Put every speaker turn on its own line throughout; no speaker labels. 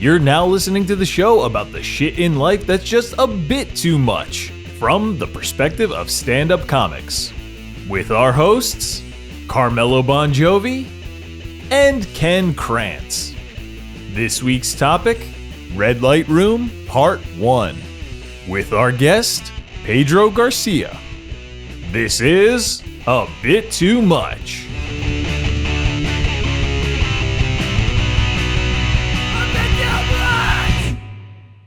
You're now listening to the show about the shit in life that's just a bit too much, from the perspective of stand-up comics. With our hosts, Carmelo Bongiovi and Ken Krantz. This week's topic, Red Light Room, Part 1. With our guest, Pedro Garcia. This is A Bit Too Much.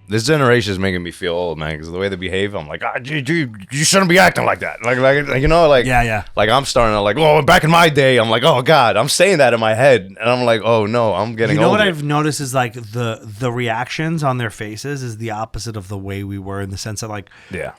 This generation is making me feel old, man, because the way they behave, I'm like, you shouldn't be acting like that. Like you know, like,
yeah.
Like, I'm starting to, like, oh, back in my day, I'm like, oh, God, I'm saying that in my head. And I'm like, oh, no, I'm getting older.
What I've noticed is, like, the reactions on their faces is the opposite of the way we were, in the sense that, like,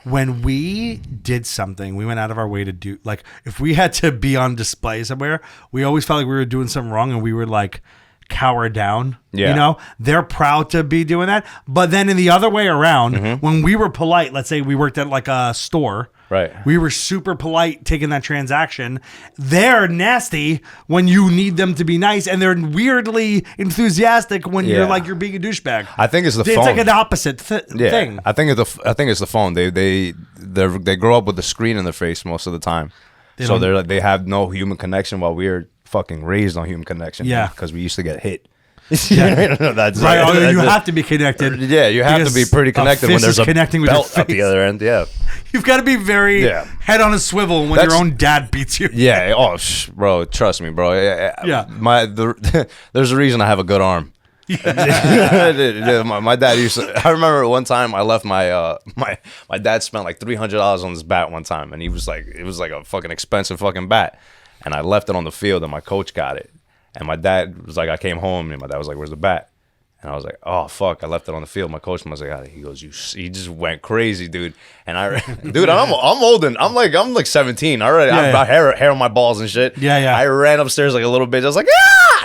when we did something, we went out of our way to do, like, if we had to be on display somewhere, we always felt like we were doing something wrong, and we were, like, cower down. You know, they're proud to be doing that. But then in the other way around, when we were polite, let's say we worked at like a store,
right?
We were super polite taking that transaction. They're nasty when you need them to be nice, and they're weirdly enthusiastic when you're like, you're being a douchebag.
I think it's the phone.
It's like an opposite thing.
I think it's the phone. They grow up with the screen in their face most of the time, so they have no human connection, while we're fucking raised on human connection.
Yeah,
because we used to get hit.
That's right. You have to be connected.
Yeah, you have to be pretty connected when there's a
connecting with
belt at the other end. Yeah,
you've got to be very head on a swivel when your own dad beats you.
Yeah. Oh, bro, trust me, bro. There's a reason I have a good arm. My dad used to. I remember one time I left my dad spent like $300 on this bat one time, and he was like, it was like a fucking expensive fucking bat. And I left it on the field, and my coach got it. And my dad was like, I came home, and my dad was like, where's the bat? And I was like, oh, fuck, I left it on the field. My coach was like, he goes, he just went crazy, dude. And I'm old, and I'm like 17 already. I've got hair on my balls and shit.
Yeah.
I ran upstairs like a little bitch. I was like,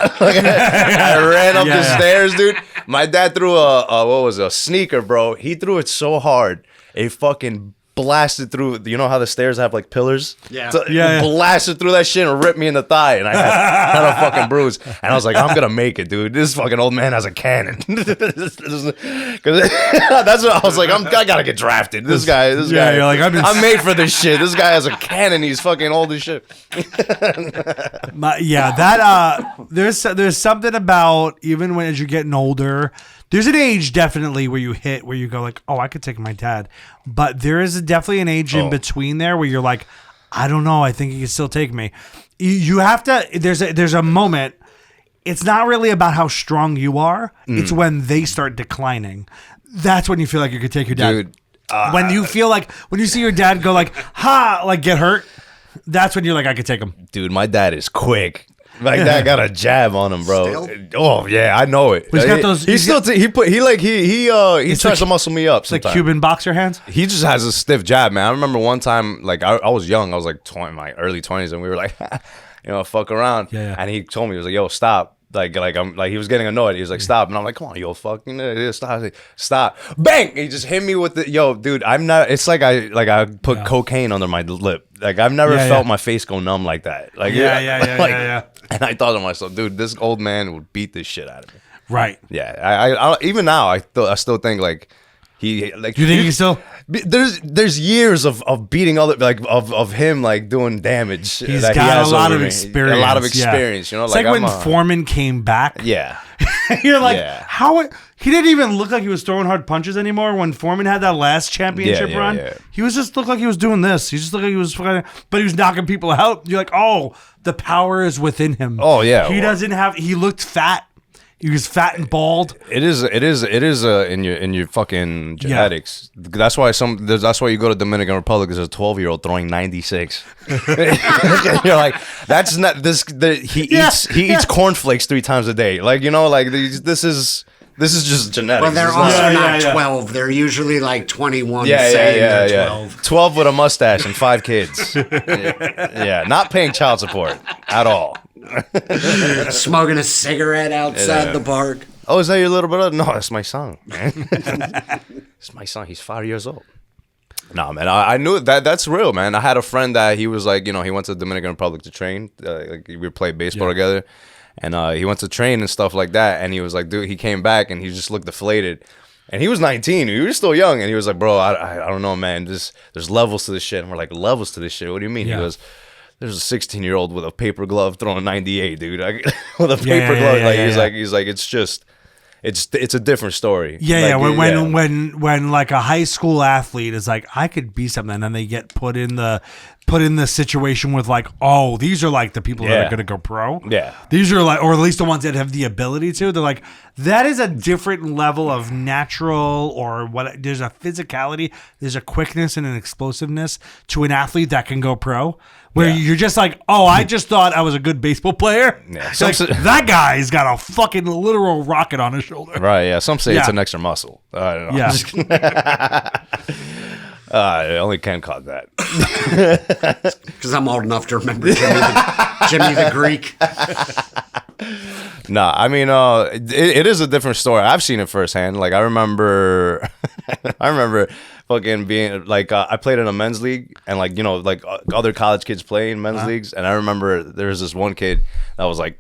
I ran up the stairs, dude. My dad threw a sneaker, bro. He threw it so hard, it fucking blasted through. You know how the stairs have like pillars? Blasted through that shit and ripped me in the thigh, and I had a fucking bruise. And I was like, I'm gonna make it, dude. This fucking old man has a cannon. That's what I was like. I gotta get drafted. This guy.
You're like,
I'm made for this shit. This guy has a cannon. He's fucking old as shit.
There's something about, even when as you're getting older, there's an age definitely where you go like, oh, I could take my dad. But there is definitely an age in between there where you're like, I don't know, I think he can still take me. You have to, there's a moment. It's not really about how strong you are. It's when they start declining. That's when you feel like you could take your dad.
Dude,
when you see your dad go like, like get hurt, that's when you're like, I could take him.
Dude, my dad is quick. Like that got a jab on him, bro.
Still?
Oh yeah, I know it.
But he's got those.
He tries to muscle me up.
Like Cuban boxer hands.
He just has a stiff jab, man. I remember one time, like I was young. I was like my early 20s, and we were like, fuck around.
Yeah.
And he told me, he was like, yo, stop. Like I'm like, he was getting annoyed. He was like, stop. And I'm like, come on, yo, fucking stop. Like, stop. Bang. He just hit me with the, yo, dude, I'm not, it's like I put cocaine under my lip. Like I've never felt my face go numb like that. Like
Yeah.
And I thought to myself, dude, this old man would beat this shit out of me.
Right.
Yeah. I even now I still think like he like.
You think he still?
There's years of beating other, like of him like doing damage.
He's got a lot of experience.
A lot of experience. You know,
it's like when Foreman came back.
Yeah.
You're like, how? He didn't even look like he was throwing hard punches anymore. When Foreman had that last championship run, he was just looked like he was doing this. He just looked like he was, but he was knocking people out. You're like, oh, the power is within him.
Oh yeah.
Doesn't have. He looked fat. He was fat and bald.
It is in your fucking genetics. Yeah. That's why you go to Dominican Republic. There's a 12-year-old throwing 96. You're like, that's not this. He eats cornflakes 3 times a day. Like, you know, like this is just genetics.
Well, they're also not 12. They're usually like 21.
Yeah.
12.
12 with a mustache and 5 kids. Not paying child support at all.
Smoking a cigarette outside the park.
Oh, is that your little brother? No, that's my son, man. It's my son. He's 5 years old. No, man, I knew that's real, man. I had a friend that he was like, he went to the Dominican Republic to train. Like we played baseball together. And he went to train and stuff like that. And he was like, dude, he came back and he just looked deflated. And he was 19. He was still young. And he was like, bro, I don't know, man. There's levels to this shit. And we're like, levels to this shit? What do you mean?
Yeah.
He goes, there's a 16-year-old with a paper glove throwing 98, dude. With a paper glove. He's like, it's just, it's a different story.
Yeah,
like,
when like a high school athlete is like, I could be something, and then they get put in the situation with like, oh, these are like the people that are going to go pro.
Yeah.
These are like, or at least the ones that have the ability to. They're like, that is a different level of natural, or what. There's a physicality, there's a quickness and an explosiveness to an athlete that can go pro. Where you're just like, oh, I just thought I was a good baseball player.
Yeah.
Like, that guy's got a fucking literal rocket on his shoulder.
Right, yeah. Some say it's an extra muscle. I don't know.
Yeah.
Only Ken caught that.
Because I'm old enough to remember Jimmy the Greek.
Nah, I mean, it is a different story. I've seen it firsthand. Like, I remember fucking being, like, I played in a men's league, and, like, you know, like, other college kids play in men's leagues, and I remember there was this one kid that was, like,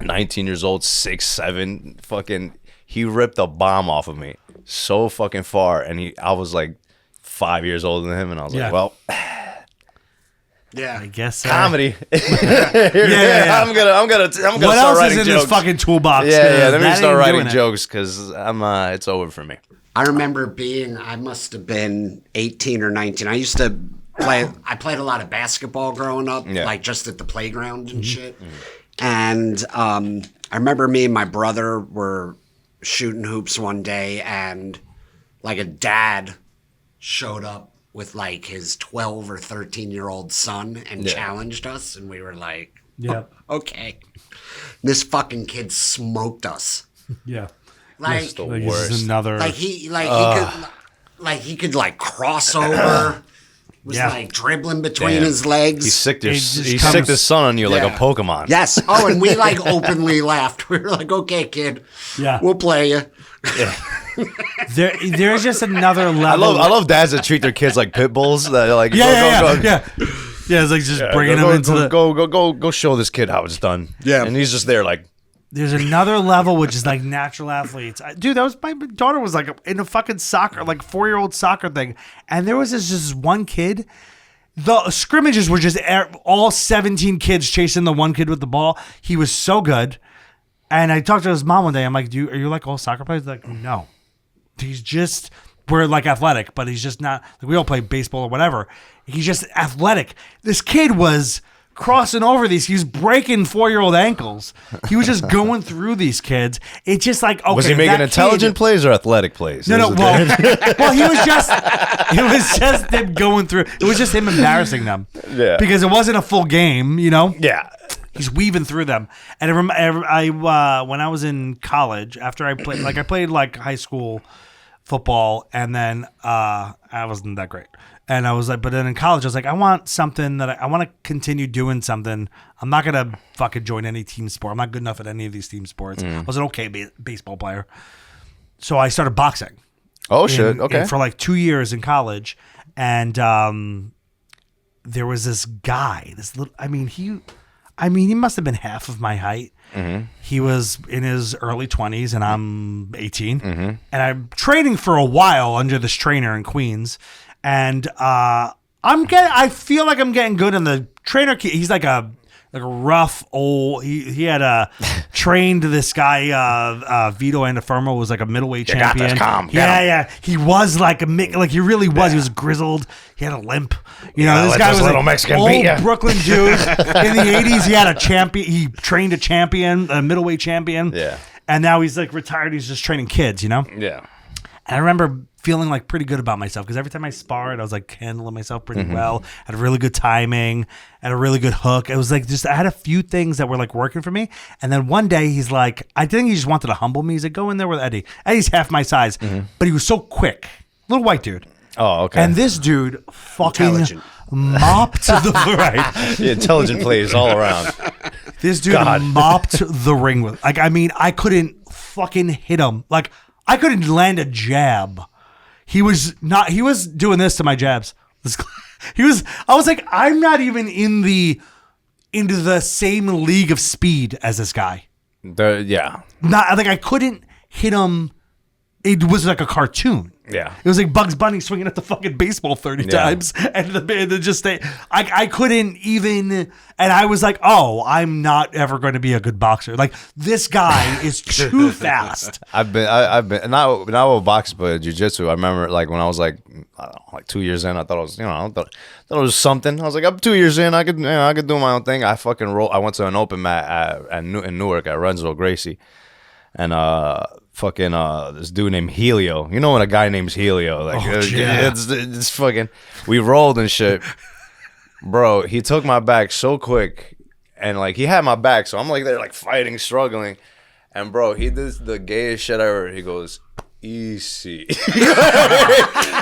19 years old, 6'7", fucking, he ripped a bomb off of me so fucking far, and I was, like, 5 years older than him, and I was like, well...
Yeah,
I guess
comedy.
Yeah.
I'm gonna
What
start
else
writing
is in
jokes.
this fucking toolbox?
Yeah. Let me
That
start
ain't
writing
doing it.
jokes because it's over for me.
I remember I must have been 18 or 19. I used to I played a lot of basketball growing up, like just at the playground and shit. And I remember me and my brother were shooting hoops one day, and like a dad showed up with like his 12 or 13-year-old son and challenged us, and we were like,
Yeah.
okay. This fucking kid smoked us.
Yeah.
Like,
the
Like
worst.
this is another.
he could like cross over. Was like dribbling between
Damn.
his legs.
He sicked
just
sicked
comes-
his son on you like a Pokemon.
Yes. Oh, and we like openly laughed. We were like, "Okay, kid.
Yeah.
We'll play you."
There's just another level.
I love dads that treat their kids like pit bulls. That are like,
Yeah.
go.
Yeah, it's like just bringing
go,
him into the.
go show this kid how it's done.
Yeah.
And he's just there like,
There's another level which is like natural athletes. Dude, that was my daughter was like in a fucking soccer, like 4-year-old soccer thing, and there was this one kid. The scrimmages were just all 17 kids chasing the one kid with the ball. He was so good. And I talked to his mom one day. I'm like, are you like all soccer players? Like, no. We're like athletic, but he's just not. Like, we all play baseball or whatever. He's just athletic. This kid was crossing over these. He was breaking 4-year-old ankles. He was just going through these kids. It's just like, okay.
was he making
that
intelligent
kid,
plays or athletic plays?
No,
There's a
well,
difference.
well, it was just them going through. It was just him embarrassing them.
Yeah.
Because it wasn't a full game, you know?
Yeah.
He's weaving through them. And I when I was in college, after I played like high school football, and then I wasn't that great. And I was like, but then in college, I was like, I want something that I want to continue doing something. I'm not going to fucking join any team sport. I'm not good enough at any of these team sports. I was an okay baseball player. So I started boxing.
Oh, shit. Okay.
For like 2 years in college. And there was this guy, he must have been half of my height. Mm-hmm. He was in his early 20s, and I'm 18. Mm-hmm. And I'm training for a while under this trainer in Queens. And I feel like I'm getting good. And the trainer, he's like a rough old. He had trained this guy Vito Andafermo, was like a middleweight champion.
Got this, calm.
Yeah. He was like he really was. He was grizzled. He had a limp. You know, this
let
guy
this
was
little
an
Mexican
old
beat ya.
Brooklyn dude. In the 80s, he had a champion. He trained a middleweight champion.
Yeah.
And now he's like retired. He's just training kids. You know.
Yeah.
And I remember feeling like pretty good about myself because every time I sparred, I was like handling myself pretty well. Had a really good timing, had a really good hook. It was like I had a few things that were like working for me. And then one day he's like, I think he just wanted to humble me. He's like, go in there with Eddie. Eddie's half my size, but he was so quick, little white dude.
Oh, okay.
And this dude fucking
Intelligent.
mopped the right.
The intelligent plays all around.
This dude mopped the ring with. Like, I mean, I couldn't fucking hit him. Like, I couldn't land a jab. He was doing this to my jabs. I was like, I'm not even in the into the same league of speed as this guy.
Yeah.
Not like I couldn't hit him. It was like a cartoon.
Yeah.
It was like Bugs Bunny swinging at the fucking baseball 30 times. And the just I couldn't even. And I was like, oh, I'm not ever going to be a good boxer. Like, this guy is too fast.
I've been not with boxing, but jiu-jitsu. I remember like when I was like, I don't know, like 2 years in, I thought I was, I thought it was something. I was like, I'm 2 years in, I could do my own thing. I fucking I went to an open mat in Newark at Renzo Gracie. And this dude named Helio. You know when a guy names Helio, like it's fucking. We rolled and shit, bro. He took my back so quick, and like he had my back, so I'm like there, like fighting, struggling, and bro, he did the gayest shit ever. He goes, easy.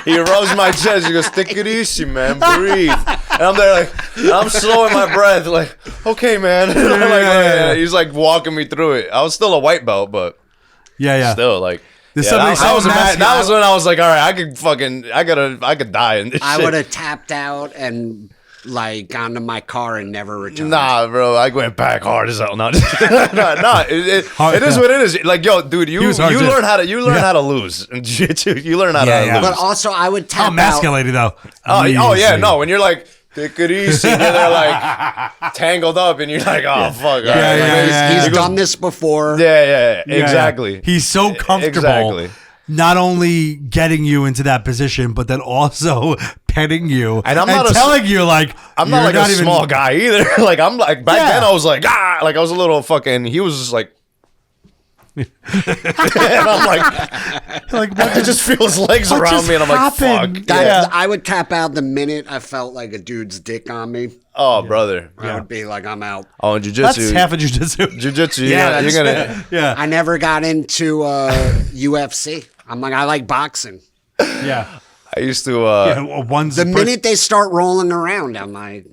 He rubs my chest. He goes, take it easy, man. Breathe. And I'm there like, I'm slowing my breath. Like, okay, man. He's like walking me through it. I was still a white belt, but still like. That was when I was like, all right, I could die in this shit.
I would have tapped out and like gone to my car and never returned.
Nah, bro, I went back hard as hell. No, it is what it is. Like, yo, dude, you learn how to lose in jiu-jitsu. You learn how to lose.
But also, I would tap out.
Emasculated though.
No, when you're like, take it easy, and they're like tangled up, and you're like, oh fuck.
He's done this before.
Yeah, exactly.
He's so comfortable.
Exactly.
Not only getting you into that position, but then also petting you
and
telling you like
I'm not like a small guy either. Like I'm like back then I was like like I was a little fucking. He was just like. And I'm like I just feel his legs around me, and I'm like, fuck.
I would tap out the minute I felt like a dude's dick on me.
Oh, brother.
I would be like, I'm out.
Oh, in jiu-jitsu.
That's half of jiu-jitsu.
Jiu-jitsu, you're gonna.
Yeah.
I never got into UFC. I'm like, I like boxing.
Yeah.
I used to.
Minute they start rolling around, I'm like,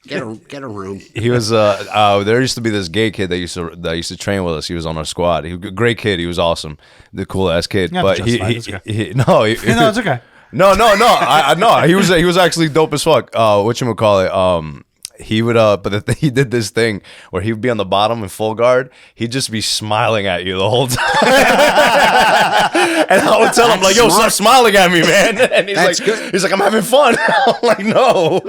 get a room.
He was there used to be this gay kid that used to train with us. He was on our squad. He was a great kid. He was awesome, the cool ass kid.
Yeah,
but
no, it's okay.
No. I know he was actually dope as fuck. Whatchamacallit? He would but he did this thing where he would be on the bottom in full guard. He'd just be smiling at you the whole time. And I would tell him like, "Yo, stop smiling at me, man." And he's like, "I'm having fun." I'm like, "No."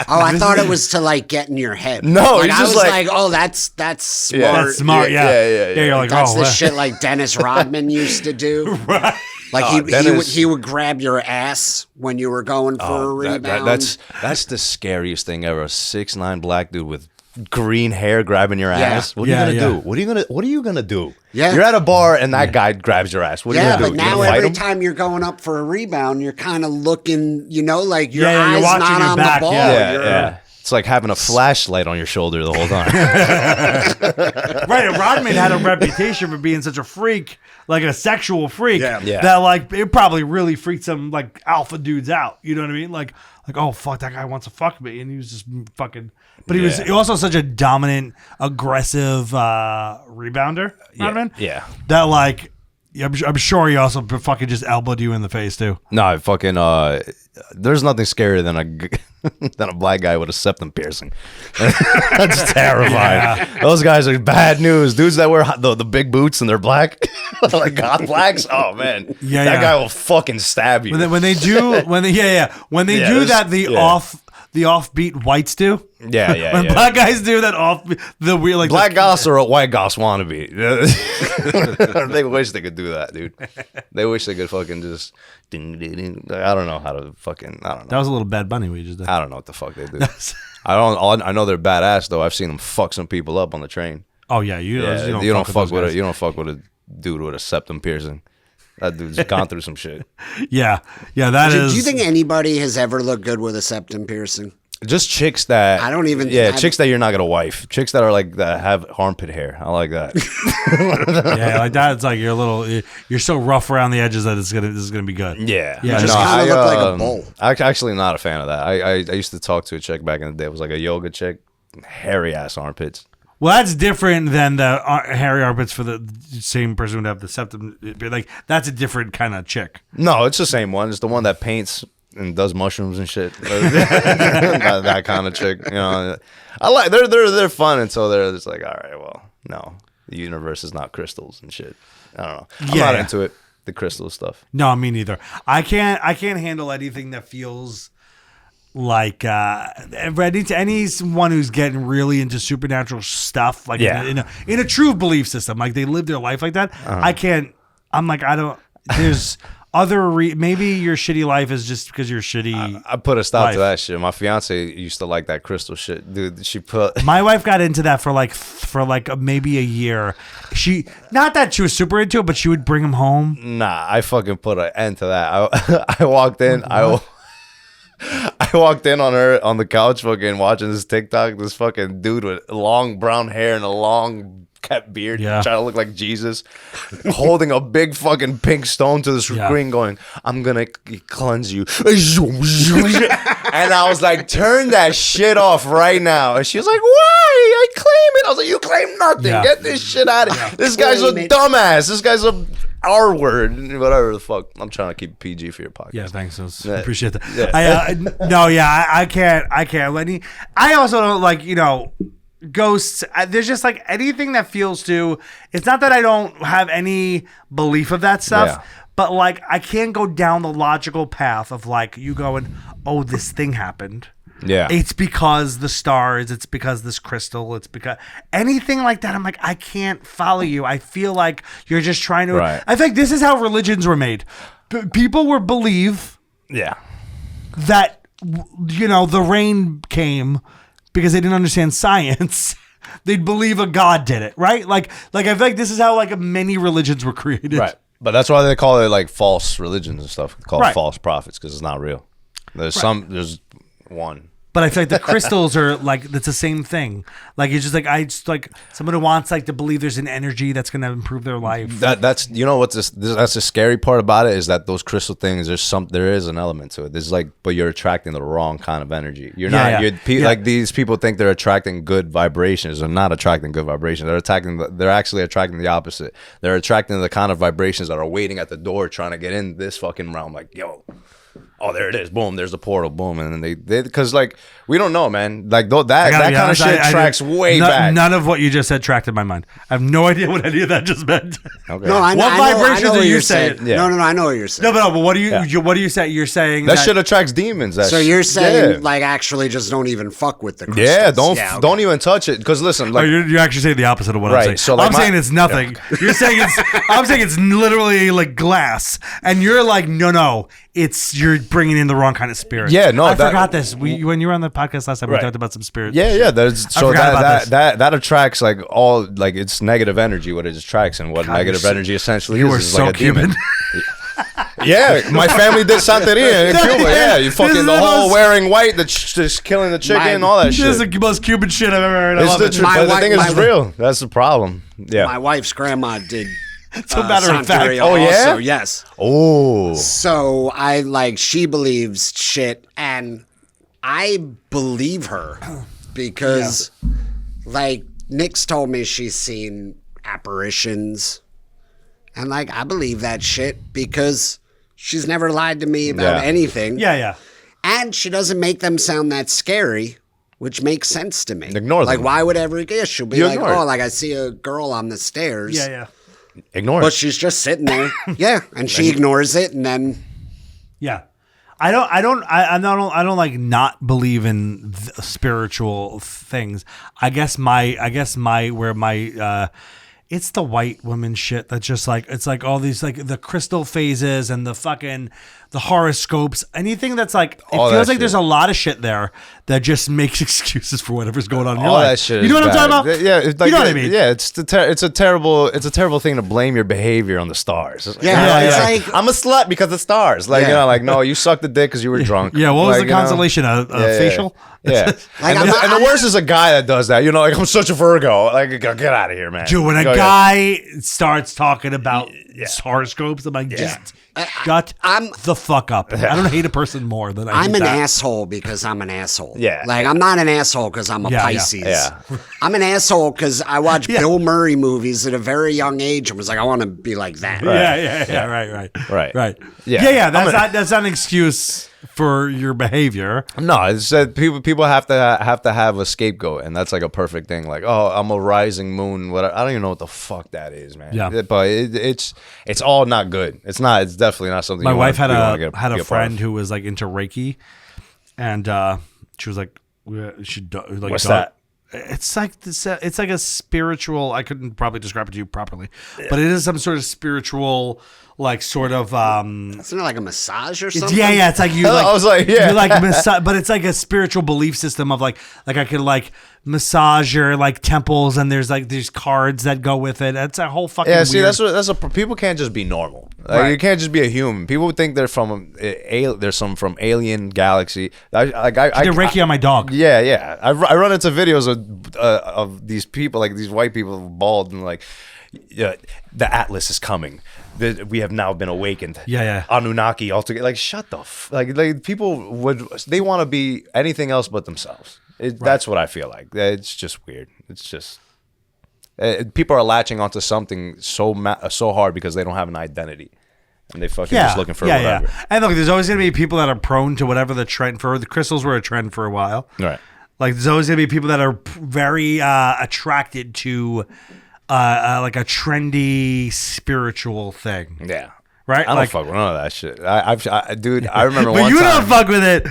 I thought it was to like get in your head.
No,
like,
he's
I
just
was
like,
"Oh, that's smart."
Yeah, that's smart. Yeah. You're like,
that's the shit like Dennis Rodman used to do.
Right.
Like he would grab your ass when you were going for a rebound.
That's the scariest thing ever. A 6'9" black dude with green hair grabbing your ass. What are you gonna do? What are you gonna do?
Yeah.
You're at a bar and that guy grabs your ass. What are you gonna do?
But now every time you're going up for a rebound, you're kind of looking, like your eyes
you're
not on
back,
the ball.
Yeah. It's like having a flashlight on your shoulder the whole time.
Right, and Rodman had a reputation for being such a freak, like a sexual freak,
Yeah.
that like it probably really freaked some like alpha dudes out. You know what I mean? Like oh fuck, that guy wants to fuck me, and he was just fucking. But he was also such a dominant, aggressive rebounder, Rodman.
Yeah.
That like. I'm sure he also fucking just elbowed you in the face too.
No, fucking. There's nothing scarier than a black guy with a septum piercing. That's terrifying. Yeah. Those guys are bad news. Dudes that wear the big boots and they're black, like goth blacks. Oh man, that guy will fucking stab you.
When they do that, the offbeat whites do.
Yeah.
When black guys do that the weird like
black goths or a white goths wannabe. They wish they could do that, dude. They wish they could fucking just. I don't know how to fucking. I don't know.
That was a little Bad Bunny we just did.
I don't know what the fuck they do. I know they're badass though. I've seen them fuck some people up on the train.
Oh yeah, you don't fuck with a dude with a septum piercing. That dude's gone through some shit. Yeah,
do you think anybody has ever looked good with a septum piercing?
Just chicks that
I don't even.
Chicks that you're not gonna wife. Chicks that are like that have armpit hair. I like that.
Yeah, like that. It's like you're so rough around the edges that this is gonna be good.
Yeah.
Just kind of look like a bull.
I'm actually not a fan of that. I used to talk to a chick back in the day. It was like a yoga chick, hairy ass armpits.
Well, that's different than the hairy armpits for the same person who would have the septum. Like that's a different kind of chick.
No, it's the same one. It's the one that paints and does mushrooms and shit. that kind of chick, you know. I like they're fun until they're just like, all right, well, no, the universe is not crystals and shit. I don't know. I'm not into it. The crystal stuff.
No, me neither. I can't handle anything that feels like anyone who's getting really into supernatural stuff, like in a true belief system, like they live their life like that. I can't. I'm like, I don't. There's other. Maybe your shitty life is just because you're shitty.
I put a stop to that shit. My fiance used to like that crystal shit, dude. She put.
My wife got into that for maybe a year. Not that she was super into it, but she would bring him home.
Nah, I fucking put an end to that. I walked in. I walked in on her on the couch, fucking watching this TikTok. This fucking dude with long brown hair and a long kept beard, trying to look like Jesus, holding a big fucking pink stone to the screen, going, "I'm gonna cleanse you." And I was like, "Turn that shit off right now." And she was like, "Why? I claim it." I was like, "You claim nothing. Get this shit out of here. This guy's a dumbass. This guy's a R word, whatever the fuck." I'm trying to keep it PG for your podcast.
Yeah, thanks. I appreciate that. Yeah. I can't. I also don't like, ghosts. There's just like anything that feels to. It's not that I don't have any belief of that stuff, but like I can't go down the logical path of like you going, "Oh, this thing happened."
Yeah.
It's because the stars, it's because this crystal, it's because anything like that. I'm like, I can't follow you. I feel like you're just trying to.
Right.
I think this is how religions were made. People were believe that, the rain came because they didn't understand science. They'd believe a god did it, right? Like I feel like this is how like many religions were created.
Right. But that's why they call it like false religions and stuff. They call it false prophets because it's not real. There's one.
But I feel like the crystals are like, that's the same thing. Like, it's just like, someone who wants like to believe there's an energy that's going to improve their life.
That's the scary part about it is that those crystal things, there is an element to it. There's like, but you're attracting the wrong kind of energy. You're not, like these people think they're attracting good vibrations. They're not attracting good vibrations. They're actually attracting the opposite. They're attracting the kind of vibrations that are waiting at the door trying to get in this fucking realm. Like, yo. Oh, there it is. Boom. There's the portal. Boom. And then they because like we don't know, man. Like that kind of shit tracks way back.
None of what you just said tracked in my mind. I have no idea what any of that just meant.
Okay.
No, I know.
What vibrations are you saying?
Yeah. No, I know what you're saying.
No, but what do you say? You're saying
that shit attracts demons.
So you're saying like actually just don't even fuck with the crystals.
Yeah, don't even touch it. Because listen, like
you're actually saying the opposite of what I'm saying.
So like
I'm saying it's nothing. You're saying I'm saying it's literally like glass, and you're like no. You're bringing in the wrong kind of spirit.
Yeah, no,
I forgot this. When you were on the podcast last time, we talked about some spirits.
Yeah. That attracts like all like it's negative energy. What it attracts and what negative energy essentially is
so
like a
Cuban.
demon. Yeah, my family did Santeria in Cuba. Yeah, you fucking the whole wearing white, just killing the chicken, and all that shit.
This is the most Cuban shit I've ever heard.
It's the truth. But the thing is, it's real. That's the problem. Yeah,
my wife's grandma did.
So matter of fact.
Oh yeah. Also, yes.
Oh.
So she believes shit, and I believe her because, like, Nick's told me she's seen apparitions, and like I believe that shit because she's never lied to me about anything.
Yeah.
And she doesn't make them sound that scary. Which makes sense to me.
Ignore them.
Like, why would ever guess? She'll be like, "Oh, like I see a girl on the stairs."
Yeah.
Ignore it.
But she's just sitting there. And she ignores it, and then
I don't like not believe in spiritual things. I guess it's the white woman shit that's just like, it's like all these like the crystal phases and the fucking the horoscopes, anything that's like, it feels like there's a lot of shit there that just makes excuses for whatever's going on in your life.
That shit
you know what I'm talking about?
Yeah, like,
you know what I mean?
Yeah, it's a terrible thing to blame your behavior on the stars.
It's like
I'm a slut because of stars. Like no, you sucked the dick because you were drunk.
Yeah, what was the consolation? A facial?
Yeah.
Like,
and the worst is a guy that does that. Like, I'm such a Virgo. Like, get out of here, man.
Dude, when a guy starts talking about horoscopes, I'm like, just shut the fuck up. I don't hate a person more than
I'm an asshole because I'm an asshole.
Yeah.
Like, I'm not an asshole because I'm a Pisces.
Yeah.
I'm an asshole because I watched Bill Murray movies at a very young age and was like, I want to be like that.
Right. Right.
Right.
Yeah. That's not an excuse. for your behavior.
No, it's that people have to have a scapegoat, and that's like a perfect thing. Like, oh, I'm a rising moon. What I don't even know what the fuck that is, man.
Yeah.
But it's all not good. It's not. It's definitely not something.
My
you
wife
wanna,
had a friend who was like into Reiki, and she was like, like
what's that?
It's like this. It's like a spiritual. I couldn't probably describe it to you properly, but it is some sort of spiritual, like sort of.
Isn't it like a massage or something?
Yeah. It's like you. Like,
I was like, yeah.
You like but it's like a spiritual belief system of like I could like massage your like temples, and there's like these cards that go with it. That's a whole fucking.
Yeah, see,
weird.
that's people can't just be normal. Like,
Right.
You can't just be a human. People think they're from from alien galaxy. I
did Reiki on my dog.
Yeah. I run into videos of these people, like these white people, bald, and like, yeah, the Atlas is coming. We have now been awakened.
Yeah.
Anunnaki altogether. Like, shut the like people they want to be anything else but themselves. That's what I feel like. It's just weird. It's just people are latching onto something so hard because they don't have an identity. And they fucking just looking for whatever.
Yeah. And look, there's always going to be people that are prone to whatever the trend for. The crystals were a trend for a while.
Right.
Like there's always going to be people that are very attracted to like a trendy spiritual thing.
Yeah.
Right?
I don't
like,
fuck with none of that shit. Dude, I remember
but
one
you
time.
don't fuck with it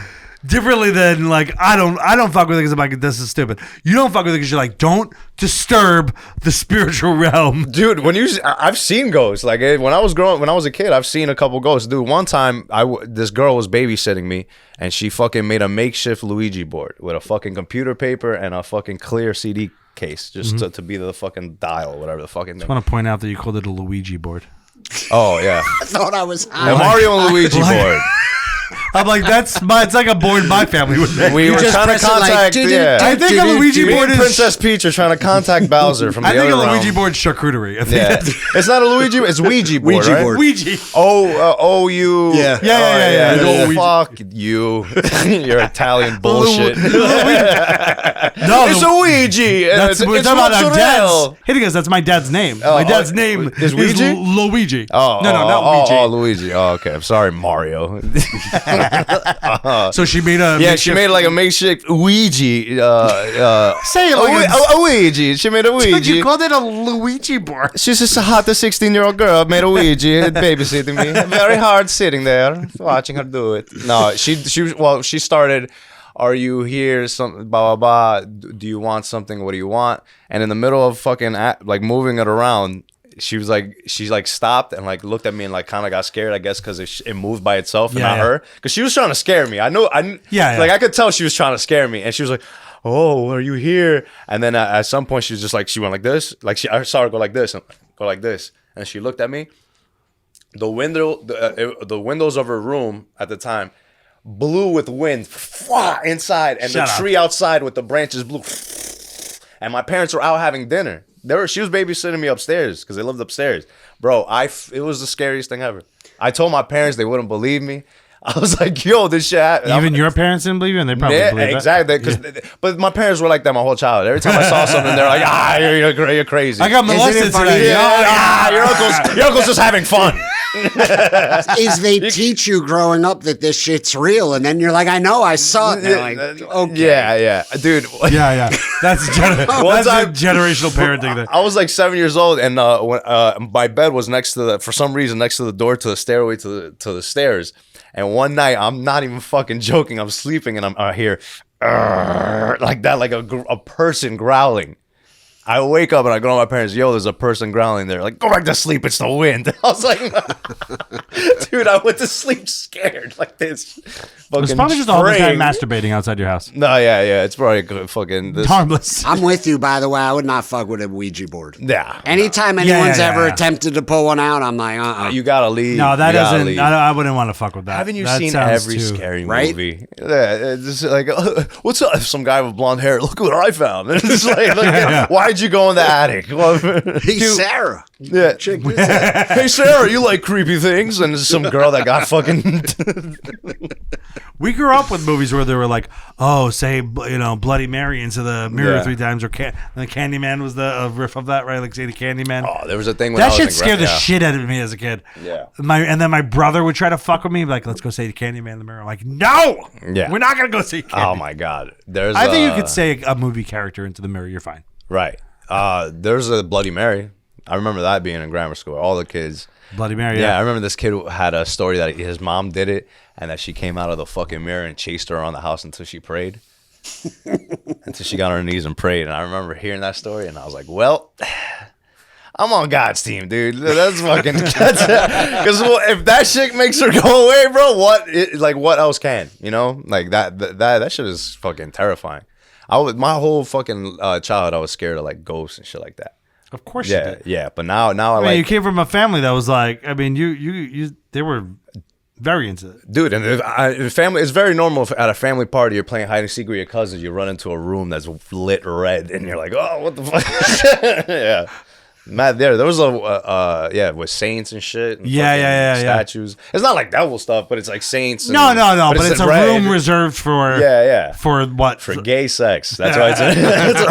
differently than like I don't fuck with it because I'm like, this is stupid. You don't fuck with it because you're like, don't disturb the spiritual realm.
Dude, I've seen ghosts. Like when I was a kid, I've seen a couple ghosts. Dude, one time this girl was babysitting me, and she fucking made a makeshift Luigi board with a fucking computer paper and a fucking clear CD case just to be the fucking dial, whatever the fucking thing.
I want to point out that you called it a Luigi board.
Oh yeah,
I thought I was
a
high.
Mario and Luigi board.
I'm like, it's like a board my family would make.
We were
just
trying to
press it like,
contact.
doo-doo,
I think a Luigi
Me
board
and
is.
Princess Peach are trying to contact Bowser from the
I think
other
a Luigi
realm.
board's charcuterie. I think
Yeah, it's not a Luigi. It's Ouija board.
Ouija
right?
board.
Ouija.
Oh, you.
Yeah.
Yeah.
Oh, fuck you. You're Italian bullshit.
No,
It's a Ouija.
That's
It's
we're talking about our
mozzarella.
dad's. Hitting us. That's my dad's name. My dad's name
is Ouija?
Luigi.
Oh,
no, not Ouija.
Oh, Luigi. Oh, okay. I'm sorry, Mario.
So she made a.
Yeah, she made like a makeshift Ouija.
Say it like
a Ouija. She made a
Dude,
Ouija.
you called it a Luigi board.
She's just a hot 16-year-old girl made a Ouija babysitting me. Very hard sitting there watching her do it. No, she started. Are you here? Some blah blah blah. Do you want something? What do you want? And in the middle of fucking like moving it around, she stopped and like looked at me and like kind of got scared, I guess, because it moved by itself and not her. Because she was trying to scare me. Like I could tell she was trying to scare me, and she was like, "Oh, are you here?" And then at some point she was just like, she went like this, like I saw her go like this and go like this, and she looked at me. The windows of her room at the time blew with wind inside, and the tree outside with the branches blew. And my parents were out having dinner. She was babysitting me upstairs because they lived upstairs. Bro, it was the scariest thing ever. I told my parents, they wouldn't believe me. I was like, yo, this shit happened.
Even your parents didn't believe you, and they probably believe it.
Exactly. But my parents were like that my whole childhood. Every time I saw something, they're like, you're crazy.
I got molested today.
Your uncle's just having fun.
Is they teach you growing up that this shit's real, and then you're like, I know, I saw it. And they're like, okay.
Yeah, dude.
Yeah. That's a generational parenting thing.
I was like 7 years old, and my bed was next to the door to the stairway to the stairs. And one night, I'm not even fucking joking. I'm sleeping, and I hear like that, like a person growling. I wake up and I go to my parents, yo, there's a person growling there. Like, go back to sleep, it's the wind. I was like, dude, I went to sleep scared like this.
It's probably just all the time masturbating outside your house.
No, yeah, it's probably fucking this.
Harmless.
I'm with you, by the way. I would not fuck with a Ouija board.
Yeah.
Anytime anyone's ever attempted to pull one out, I'm like,
You gotta leave.
No, that isn't. I wouldn't want to fuck with that.
Haven't you
That
seen
sounds
every scary
right?
movie? Yeah, it's just like, what's up? Some guy with blonde hair. Look what I found. And it's like, why'd Why'd you go in the attic?
Hey, Sarah.
Yeah.
Check this out.
Hey, Sarah, you like creepy things? And there's some girl that got fucking.
We grew up with movies where they were like, "Oh, say Bloody Mary into the mirror 3 times," or the Candyman was the riff of that, right? Like say the Candyman.
Oh, there was a thing when
that
I was
shit
in
scared the shit out of me as a kid.
Yeah.
And then my brother would try to fuck with me, like, "Let's go say the Candyman in the mirror." I'm like, no, we're not gonna go see Candyman.
Oh my god,
I think you could say a movie character into the mirror. You're fine.
Right. There's a Bloody Mary. I remember that being in grammar school. All the kids.
Bloody Mary.
Yeah, I remember this kid had a story that his mom did it, and that she came out of the fucking mirror and chased her around the house until she prayed, until she got on her knees and prayed. And I remember hearing that story, and I was like, well. I'm on God's team, dude. That's fucking because if that shit makes her go away, bro, what else can? You know, like that shit is fucking terrifying. My whole fucking childhood, I was scared of like ghosts and shit like that.
Of course, you did.
Yeah. But now I
mean,
like.
You came from a family that was like, I mean, they were very into it,
dude. And family, it's very normal at a family party. You're playing hide and seek with your cousins. You run into a room that's lit red, and you're like, oh, what the fuck? Yeah. Matt, there was with saints and shit. And statues. It's not like devil stuff, but it's like saints.
No. But it's a room reserved for for what?
For gay sex. That's why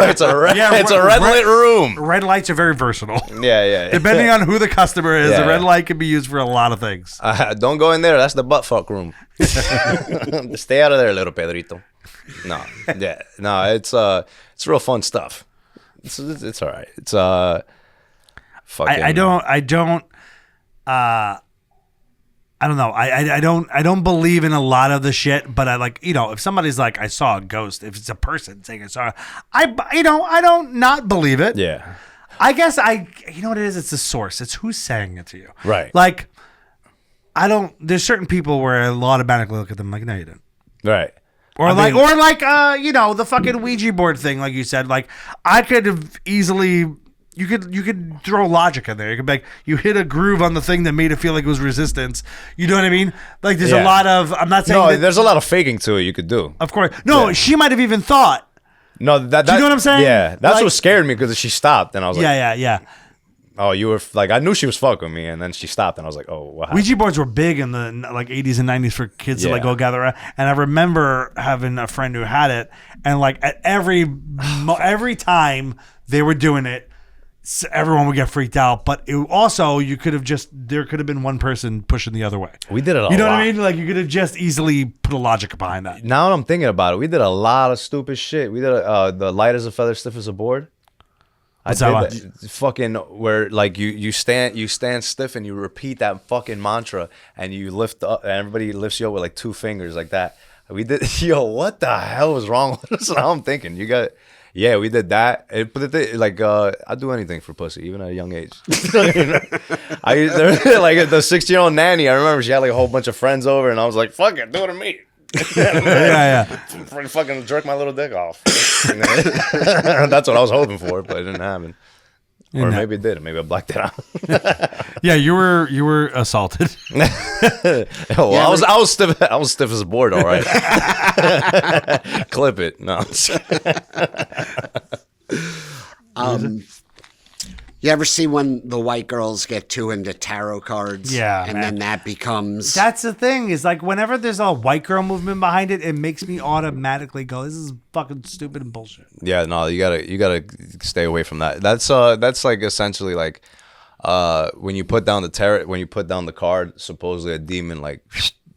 it's a red. It's a red lit room.
Red lights are very versatile.
Yeah.
Depending on who the customer is, a red light can be used for a lot of things.
Don't go in there. That's the butt fuck room. Stay out of there, little Pedrito. No. It's real fun stuff. It's all right. It's
I don't know. I don't believe in a lot of the shit, but I like, if somebody's like, I saw a ghost, if it's a person saying I saw, I don't not believe it.
Yeah.
I guess you know what it is? It's the source. It's who's saying it to you.
Right.
Like, there's certain people where I automatically look at them like, no, you didn't.
Right.
Or the fucking Ouija board thing, like you said, like I could have easily. You could throw logic in there. You could be like, you hit a groove on the thing that made it feel like it was resistance. You know what I mean? Like there's a lot of. I'm not saying
there's a lot of faking to it. You could do.
Of course, no. Yeah. She might have even thought.
No, do you
know what I'm saying?
Yeah, that's what scared me because she stopped and I was like,
yeah.
Oh, you were like, I knew she was fucking me, and then she stopped, and I was like, oh, what happened?
Ouija boards were big in the like 80s and 90s for kids to like go gather around. And I remember having a friend who had it, and like at every time they were doing it, everyone would get freaked out. But it also, there could have been one person pushing the other way.
We did it a lot.
You know what I mean? Like you could have just easily put a logic behind that.
Now that I'm thinking about it, we did a lot of stupid shit. We did the light as a feather, stiff as a board.
What's that?
Fucking where like you stand stiff and you repeat that fucking mantra and you lift up and everybody lifts you up with like 2 fingers like that. We did what the hell was wrong with us? Now I'm thinking we did that. I'd do anything for pussy, even at a young age. Like the 16-year-old nanny, I remember she had like a whole bunch of friends over and I was like, fuck it, do it to me.
Yeah.
Fucking jerk my little dick off. That's what I was hoping for, but it didn't happen. Or maybe it did. Maybe I blacked it out.
Yeah, you were assaulted.
I was stiff. I was stiff as a board. All right. Clip it. No.
You ever see when the white girls get too into tarot cards?
Yeah,
and then that becomes...
That's the thing, is like whenever there's a white girl movement behind it, it makes me automatically go, this is fucking stupid and bullshit.
Yeah, no, you gotta stay away from that. That's like essentially like when you put down the card, supposedly a demon like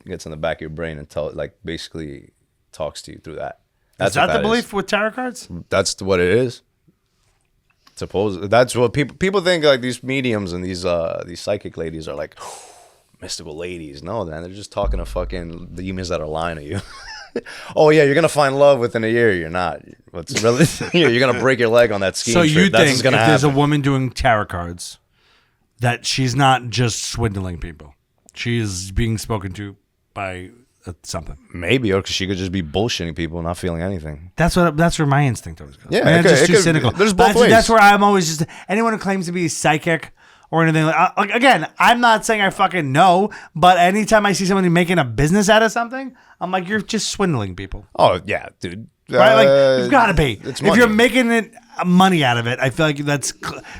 gets in the back of your brain and basically talks to you through that.
Is that the belief with tarot cards?
That's what it is. That's what people think, like these mediums and these psychic ladies are like mystical ladies. No, man, they're just talking to fucking demons that are lying to you. Oh yeah, you're gonna find love within a year. You're not. What's really you're gonna break your leg on that ski.
So you
That's
think if there's a woman doing tarot cards, that she's not just swindling people, she is being spoken to by something?
Maybe, or she could just be bullshitting people, not feeling anything.
That's where my instinct always goes.
Yeah,
man, it's just too cynical.
There's both ways.
That's where I'm always just anyone who claims to be psychic or anything like again. I'm not saying I fucking know, but anytime I see somebody making a business out of something, I'm like, you're just swindling people.
Oh yeah, dude.
right? Like you've got to be.
It's
If
money.
you're making it money out of it, I feel like that's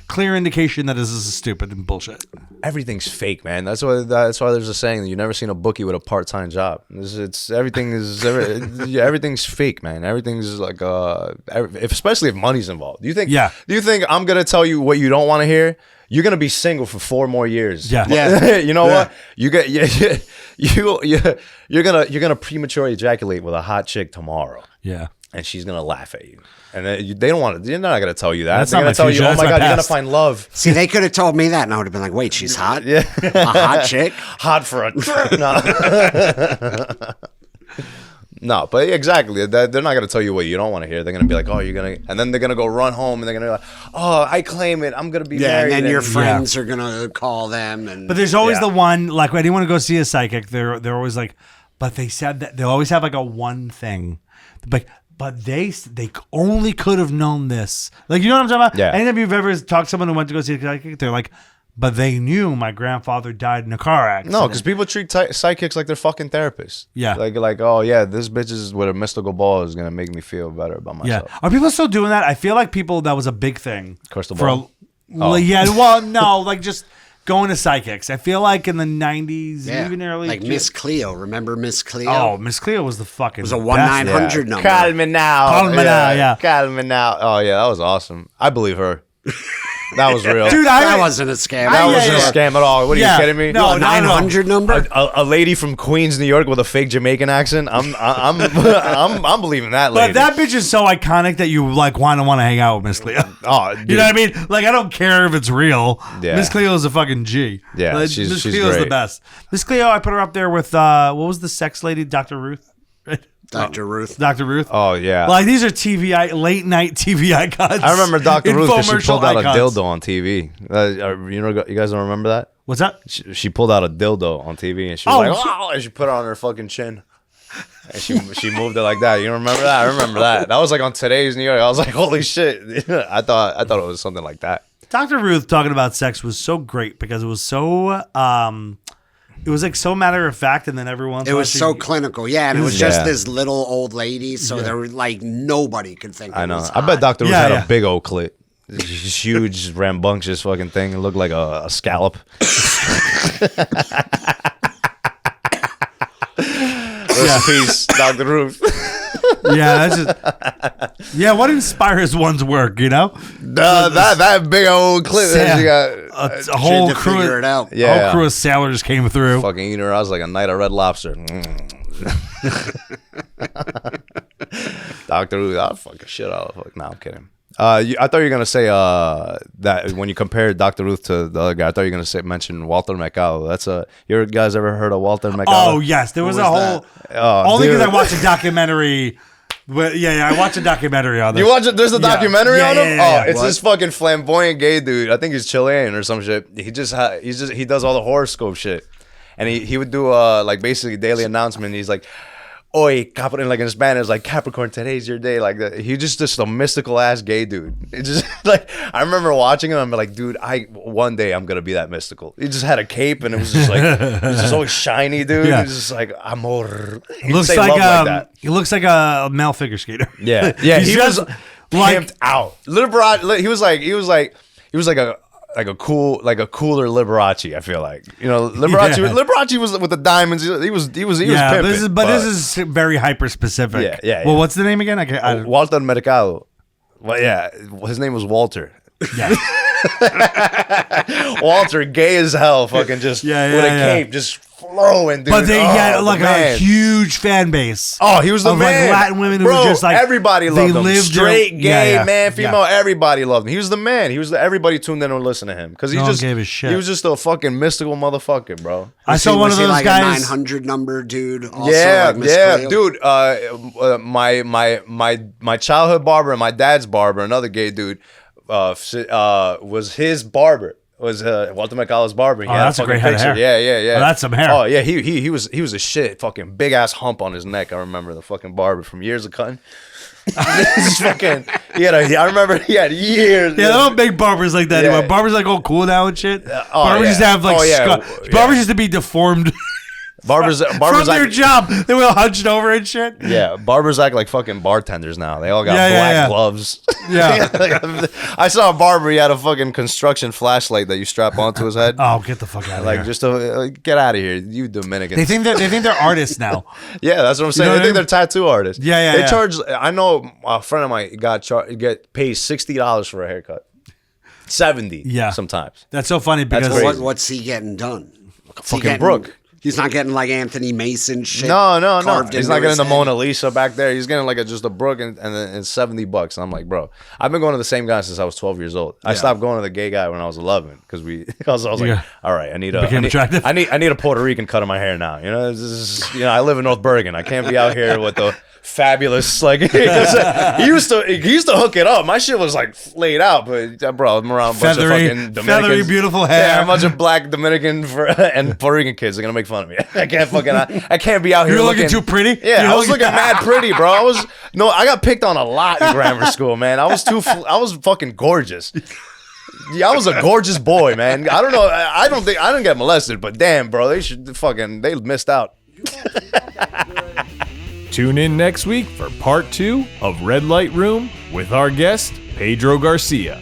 clear indication that this is stupid and bullshit.
Everything's fake, man. That's why there's a saying that you've never seen a bookie with a part-time job. Everything's fake, man. Everything's like especially if money's involved. Do you think I'm gonna tell you what you don't want to hear? You're gonna be single for 4 more years.
Yeah.
You know what? You're gonna prematurely ejaculate with a hot chick tomorrow.
Yeah.
And she's gonna laugh at you, and they don't want to. They're not gonna tell you that.
That's
They're
not
gonna
my
tell
future,
you, "Oh
that's
my
my
god, you're gonna
past."
find love."
See, they could have told me that, and I would have been like, "Wait, she's hot?
Yeah,
A hot chick?
hot for a trip. No. No, but exactly. They're not gonna tell you what you don't want to hear. They're gonna be like, "Oh, you're gonna," and then they're gonna go run home, and they're gonna be like, "Oh, I claim it. I'm gonna be married."
And then your friends are gonna call them, and
But there's always
Yeah.
the one, like when anyone to go see a psychic, they're always like, but they said that they always have like a one thing, like, but they only could have known this. Like, you know what I'm talking about?
Yeah.
Anytime you've ever talked to someone who went to go see a psychic, they're like, but they knew my grandfather died in a car accident.
No, because people treat psychics like they're fucking therapists.
Yeah.
Like, oh yeah, this bitch is with a mystical ball is gonna make me feel better about
Yeah.
myself.
Are people still doing that? I feel like that was a big thing.
Crystal
For
ball? Oh.
Yeah, well, no, like just going to psychics. I feel like in the 90s,
yeah,
even early.
like Miss Cleo. Remember Miss Cleo?
Oh, Miss Cleo was the fucking. It
was a 1-900 number.
Call me now.
Call me now, yeah.
Call me now. Oh yeah, that was awesome. I believe her. That was real.
Dude,
That wasn't a scam.
that
yeah,
wasn't
yeah.
a scam at all. What are
Yeah.
you kidding me?
No,
a 900 number?
A lady from Queens, New York, with a fake Jamaican accent. I'm believing that lady.
But that bitch is so iconic that you like want to hang out with Miss Cleo.
Oh,
You know what I mean? Like, I don't care if it's real.
Yeah.
Miss Cleo is a fucking G.
Yeah,
Like,
she's
Miss Cleo is the
great.
best. Miss Cleo, I put her up there with what was the sex lady, Dr. Ruth? Right?
Dr. Ruth.
Dr. Ruth.
Oh yeah.
Like, these are late night TV icons.
I remember Dr. Ruth because she
Infomercial
pulled out
icons.
a dildo on TV. You guys don't remember that?
What's that?
She pulled out a dildo on TV and she was
Oh,
like,
she-
"Oh!" and she put it on her fucking chin. And she moved it like that. You remember that? I remember that. That was like on Today's New York. I was like, "Holy shit!" I thought it was something like that.
Dr. Ruth talking about sex was so great because it was so it was like so matter of fact, and then every once
It
in a
was
while
so clinical. Yeah, and it was
Yeah.
just this little old lady, so there were like nobody could think
I
it
know.
was
I bet
hot.
Dr. Ruth
Yeah,
had
yeah.
a big old clit. This huge, rambunctious fucking thing. It looked like a scallop. Rest in peace, Dr. Ruth.
Yeah, that's just what inspires one's work, you know?
That big old clit that she got.
A whole
to
crew,
figure it out.
a
Yeah.
whole crew of sailors came through.
Fucking eating her. I was like a night of Red Lobster. Dr. Ruth, I'll fuck the shit out of. No, I'm kidding. I thought you were gonna say that when you compare Dr. Ruth to the other guy, I thought you were gonna mention Walter Mercado. You guys ever heard of Walter Mercado?
Oh yes, there was
Who
a
was
whole.
Oh,
Only because
dude.
I watched a documentary. I watched a documentary on this.
You watch it? There's a
Yeah.
documentary
Yeah,
on him.
yeah, yeah,
Oh, it's
What?
this fucking flamboyant gay dude. I think he's Chilean or some shit. He does all the horoscope shit, and he would do like basically daily announcement. He's like, "Oi, Capricorn," like in Spanish, like Capricorn, today's your day, like that. He just a mystical ass gay dude. It just like I remember watching him. I'm like, dude, one day I'm gonna be that mystical. He just had a cape and it was just like it was just always shiny, dude.
Yeah.
It was just like amor. He'd
looks
say
like
love that.
he looks like a male figure skater.
Yeah, yeah.
He's
He was
just like-
pimped out. Liberace. He was like a cooler Liberace. I feel like Liberace.
Yeah.
Liberace was with the diamonds. He was
Yeah,
pimping.
this is very hyper specific.
Yeah, yeah,
Well,
yeah.
what's the name again?
Walter Mercado. Well, yeah, his name was Walter.
Yeah.
Walter, gay as hell, fucking just
Yeah,
with a
yeah.
cape, just flowing, dude.
But they had
the
like a
man.
huge fan base.
Oh, he was the
of, like,
man.
Latin women who
Bro,
were just like
everybody
they
loved him.
lived their-
Straight, gay,
yeah,
man, female,
yeah.
everybody loved him. He was the man. Everybody tuned in and listened to him because
No one gave a shit.
He was just a fucking mystical motherfucker, bro.
I saw one
Was
of
he
those
like
guys.
a 900 number dude. Also,
Yeah,
like Miss
yeah,
Cleo?
dude. My childhood barber and my dad's barber, another gay dude, was his barber. Was Walter Mercado's barber. He
Oh,
had
that's a
fucking
great head of
picture.
hair.
Yeah.
Oh, that's some hair.
Oh yeah, he was a shit fucking big ass hump on his neck. I remember the fucking barber from years of cutting. This fucking I remember he had years.
Yeah, they don't make barbers like that
Yeah.
anymore. Barbers like all cool now and shit.
oh,
barbers
yeah.
used to have like
Oh, yeah.
barbers used to be deformed.
Barbers
from their
act,
job. They were all hunched over and shit.
yeah, barbers act like fucking bartenders now. They all got
Yeah,
black
yeah.
gloves.
Yeah.
I saw a barber. He had a fucking construction flashlight that you strap onto his head.
Oh, get the fuck out of
Like
here.
just to get out of here, you Dominicans.
They think they're artists now.
Yeah, that's what I'm saying.
know what
They
I
think
mean?
they're tattoo artists.
Yeah,
They
yeah.
charge. I know a friend of mine get paid $60 for a haircut. 70.
Yeah.
Sometimes.
That's so funny because
crazy.
What's he getting done? Is he
Fucking
getting-
Brooke.
He's not getting like Anthony Mason shit.
No.
carved
He's
into
not getting
his
the
head.
Mona Lisa back there. He's getting like just a Brooke and it's $70. And I'm like, bro, I've been going to the same guy since I was 12 years old. I stopped going to the gay guy when I was 11 because I was like,
Yeah.
all right, I need
attractive.
I need a Puerto Rican cut in my hair now. You know, I live in North Bergen. I can't be out here with the fabulous like he used to hook it up. My shit was like laid out, but bro, I'm around a bunch of fucking Dominicans,
feathery, beautiful hair.
Yeah, a bunch of black Dominican and Puerto Rican kids are gonna make fun of me. I can't be out here.
You're looking too pretty?
Yeah,
You're
I was
looking-
looking mad pretty, bro. I got picked on a lot in grammar school, man. I was fucking gorgeous. Yeah, I was a gorgeous boy, man. I don't know. I didn't get molested, but damn, bro, they missed out.
Tune in next week for part 2 of Red Light Room with our guest, Pedro Garcia.